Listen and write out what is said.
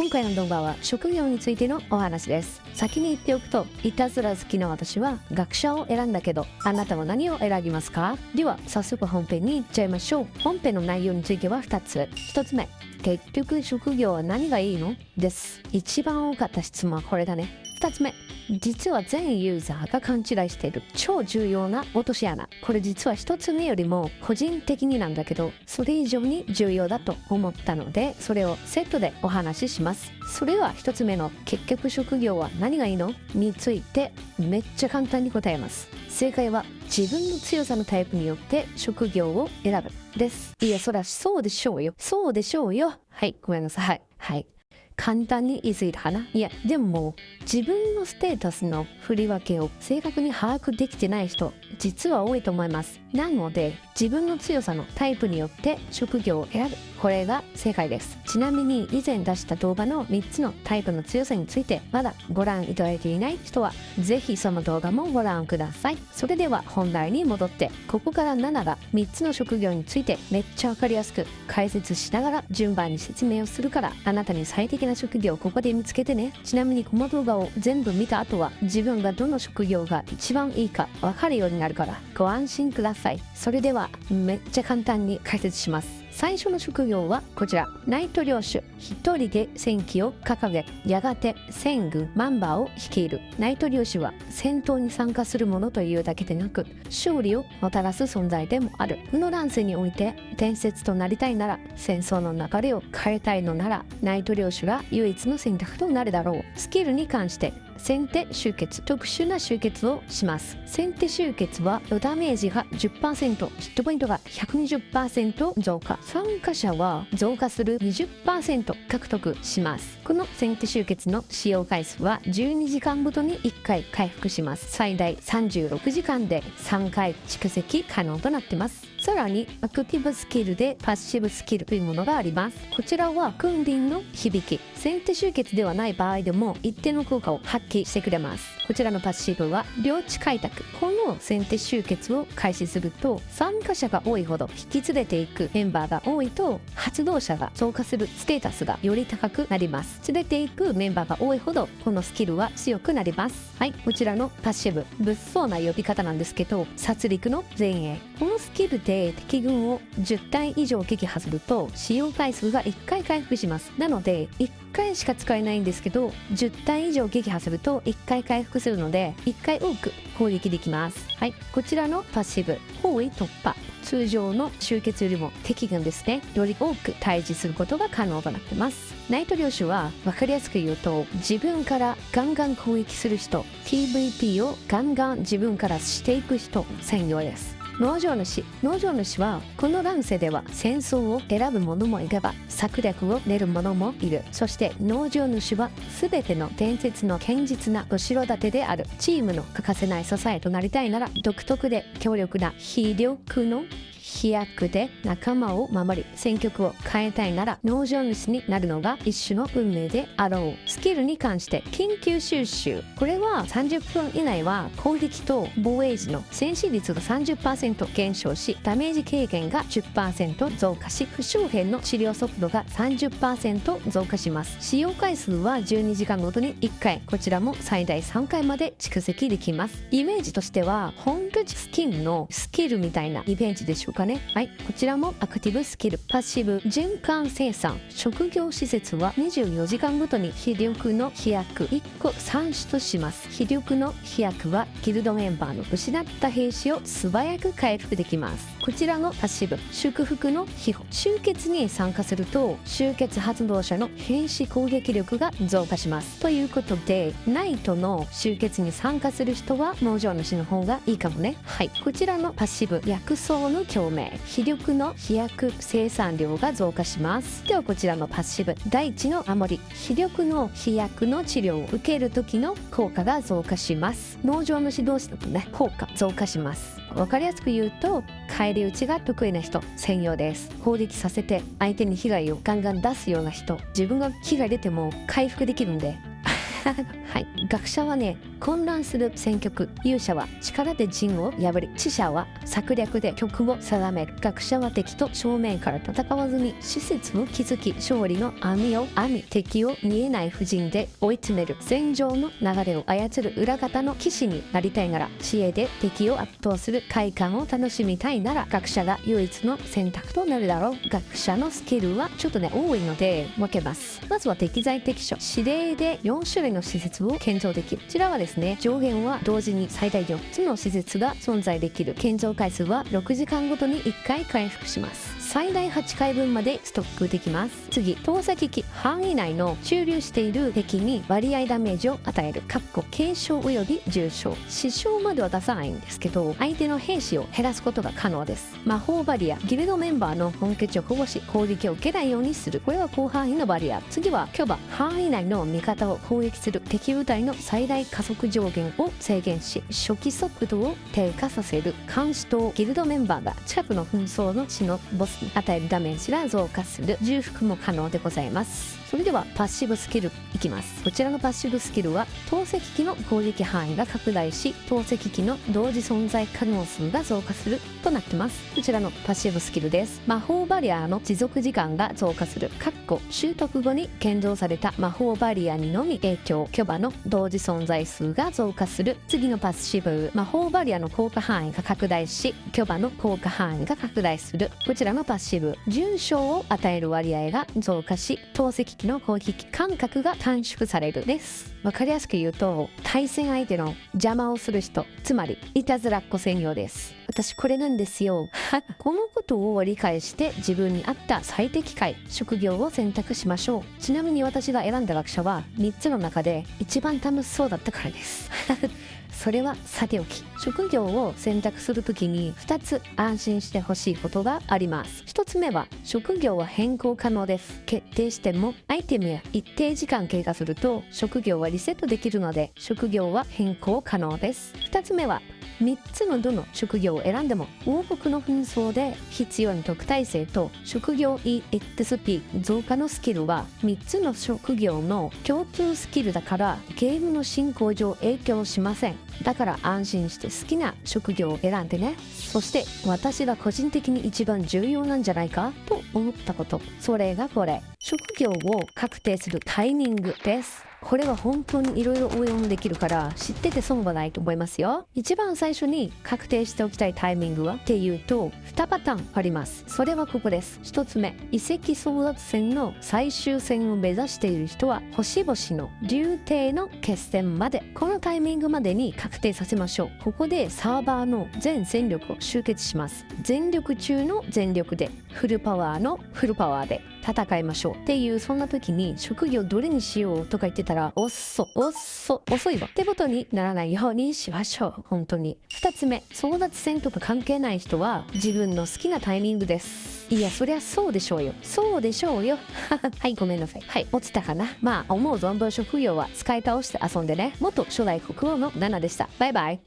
今回の動画は職業についてのお話です。先に言っておくと、いたずら好きな私は学者を選んだけど、あなたは何を選びますか？では早速本編に行っちゃいましょう。本編の内容については2つ。1つ目、結局職業は何がいいの？です。一番多かった質問はこれだね。2つ目、実は全ユーザーが勘違いしている超重要な落とし穴。これ実は1つ目よりも個人的になんだけど、それ以上に重要だと思ったので、それをセットでお話しします。それは1つ目の結局職業は何がいいの？についてめっちゃ簡単に答えます。正解は自分の強さのタイプによって職業を選ぶです。いや、そりゃそうでしょうよ。そうでしょうよ。はい、ごめんなさい。はい。簡単に言い過ぎたかな。いや、でも自分のステータスの振り分けを正確に把握できてない人、実は多いと思います。なので、自分の強さのタイプによって職業を選ぶ。これが正解です。ちなみに以前出した動画の3つのタイプの強さについてまだご覧いただいていない人は、ぜひその動画もご覧ください。それでは本題に戻って、ここから7が3つの職業についてめっちゃわかりやすく解説しながら順番に説明をするから、あなたに最適な職業をここで見つけてね。ちなみにこの動画を全部見た後は、自分がどの職業が一番いいか分かるようになるからご安心ください。それではめっちゃ簡単に解説します。最初の職業はこちら、ナイト領主。一人で戦旗を掲げ、やがて戦軍マンバーを率いる。ナイト領主は戦闘に参加するものというだけでなく、勝利をもたらす存在でもある。この乱世において伝説となりたいなら、戦争の流れを変えたいのなら、ナイト領主が唯一の選択となるだろう。スキルに関して、先手集結、特殊な集結をします。先手集結はダメージが 10%、ヒットポイントが 120% 増加、参加者は増加する 20% 獲得します。この先手集結の使用回数は12時間ごとに1回回復します。最大36時間で3回蓄積可能となっています。さらにアクティブスキルでパッシブスキルというものがあります。こちらは君臨の響き。先手集結ではない場合でも一定の効果を発揮してくれます。こちらのパッシブは領地開拓。この先手集結を開始すると、参加者が多いほど引き連れていくメンバーが多いと、発動者が増加するステータスがより高くなります。連れていくメンバーが多いほどこのスキルは強くなります。はい、こちらのパッシブ、物騒な呼び方なんですけど、殺戮の前衛。このスキルで敵軍を10体以上撃破すると使用回数が1回回復します。なので1回しか使えないんですけど、10体以上撃破すると1回回復するので1回多く攻撃できます。はい、こちらのパッシブ、包囲突破。通常の集結よりも敵軍ですね、より多く対峙することが可能となっています。ナイト領主は分かりやすく言うと、自分からガンガン攻撃する人、 PVP をガンガン自分からしていく人専用です。農場主。農場主はこの乱世では戦争を選ぶ者もいれば策略を練る者もいる。そして農場主は全ての伝説の堅実な後ろ盾である。チームの欠かせない支えとなりたいなら、独特で強力な非力の飛躍で仲間を守り、戦局を変えたいなら農場主になるのが一種の運命であろう。スキルに関して、緊急収集。これは30分以内は攻撃と防衛時の戦死率が 30% 減少し、ダメージ軽減が 10% 増加し、負傷兵の治療速度が 30% 増加します。使用回数は12時間ごとに1回、こちらも最大3回まで蓄積できます。イメージとしては本拠地スキンのスキルみたいなイメージでしょうかね。はい、こちらもアクティブスキル。パッシブ、循環生産。職業施設は24時間ごとに非力の飛躍1個産出します。非力の飛躍はギルドメンバーの失った兵士を素早く回復できます。こちらのパッシブ、祝福の秘宝。集結に参加すると集結発動者の兵士攻撃力が増加します。ということで、ナイトの集結に参加する人は農場主の方がいいかもね。はい、こちらのパッシブ、薬草の共鳴。非力の飛躍生産量が増加します。ではこちらのパッシブ、大地の守り。非力の飛躍の治療を受ける時の効果が増加します。農場主同士だとね、効果増加します。わかりやすく言うと、返り討ちが得意な人専用です。攻撃させて相手に被害をガンガン出すような人、自分が被害出ても回復できるんではい、学者はね、混乱する戦局。勇者は力で陣を破り、知者は策略で局を定める。学者は敵と正面から戦わずに施設を築き、勝利の網を編み、敵を見えない布陣で追い詰める。戦場の流れを操る裏方の騎士になりたいなら、知恵で敵を圧倒する快感を楽しみたいなら、学者が唯一の選択となるだろう。学者のスキルはちょっとね多いので分けます。まずは適材適所。指令で4種類の施設を建造できる。こちらはですね、上限は同時に最大4つの施設が存在できる。建造回数は6時間ごとに1回回復します。最大8回分までストックできます。次、投石機。範囲内の駐留している敵に割合ダメージを与える。軽傷および重傷。死傷までは出さないんですけど、相手の兵士を減らすことが可能です。魔法バリア。ギルドメンバーの本拠地を保護し、攻撃を受けないようにする。これは広範囲のバリア。次は巨馬。範囲内の味方を攻撃する。敵部隊の最大加速上限を制限し、初期速度を低下させる。監視塔。ギルドメンバーが近くの紛争の地のボスに与えるダメージが増加する。重複も可能でございます。それではパッシブスキルいきます。こちらのパッシブスキルは投石機の攻撃範囲が拡大し、投石機の同時存在可能数が増加するとなってます。こちらのパッシブスキルです。魔法バリアの持続時間が増加する。習得後に建造された魔法バリアにのみ影響。巨馬の同時存在数が増加する。次のパッシブ。魔法バリアの効果範囲が拡大し、巨馬の効果範囲が拡大する。こちらのパッシブ。重傷を与える割合が増加し、投石機の攻撃間隔が短縮されるです。わかりやすく言うと、対戦相手の邪魔をする人、つまりいたずらっ子専用です。私これなんですよ。このことを理解して自分に合った最適解、職業を選択しましょう。ちなみに私が選んだ学者は3つの中で一番楽しそうだったからです。それはさておき、職業を選択するときに2つ安心してほしいことがあります。1つ目は、職業は変更可能です。決定してもアイテムや一定時間経過すると職業はリセットできるので、職業は変更可能です。2つ目は、3つのどの職業を選んでも王国の紛争で必要な特待生と職業 EXP 増加のスキルは3つの職業の共通スキルだから、ゲームの進行上影響しません。だから安心して好きな職業を選んでね。そして私が個人的に一番重要なんじゃないかと思ったこと、それがこれ、職業を確定するタイミングです。これは本当にいろいろ応用もできるから知ってて損はないと思いますよ。一番最初に確定しておきたいタイミングはっていうと2パターンあります。それはここです。1つ目、遺跡争奪戦の最終戦を目指している人は星々の流帝の決戦まで、このタイミングまでに確定させましょう。ここでサーバーの全戦力を集結します。全力中の全力で、フルパワーのフルパワーで戦いましょうっていう、そんな時に職業どれにしようとか言ってたら遅いわってことにならないようにしましょう。本当に。2つ目、争奪戦とか関係ない人は自分の好きなタイミングです。いや、そりゃそうでしょうよ。そうでしょうよ。はい、ごめんなさい。はい、落ちたかな。まあ、思う存分職業は使い倒して遊んでね。元初代国王のナナでした。バイバイ。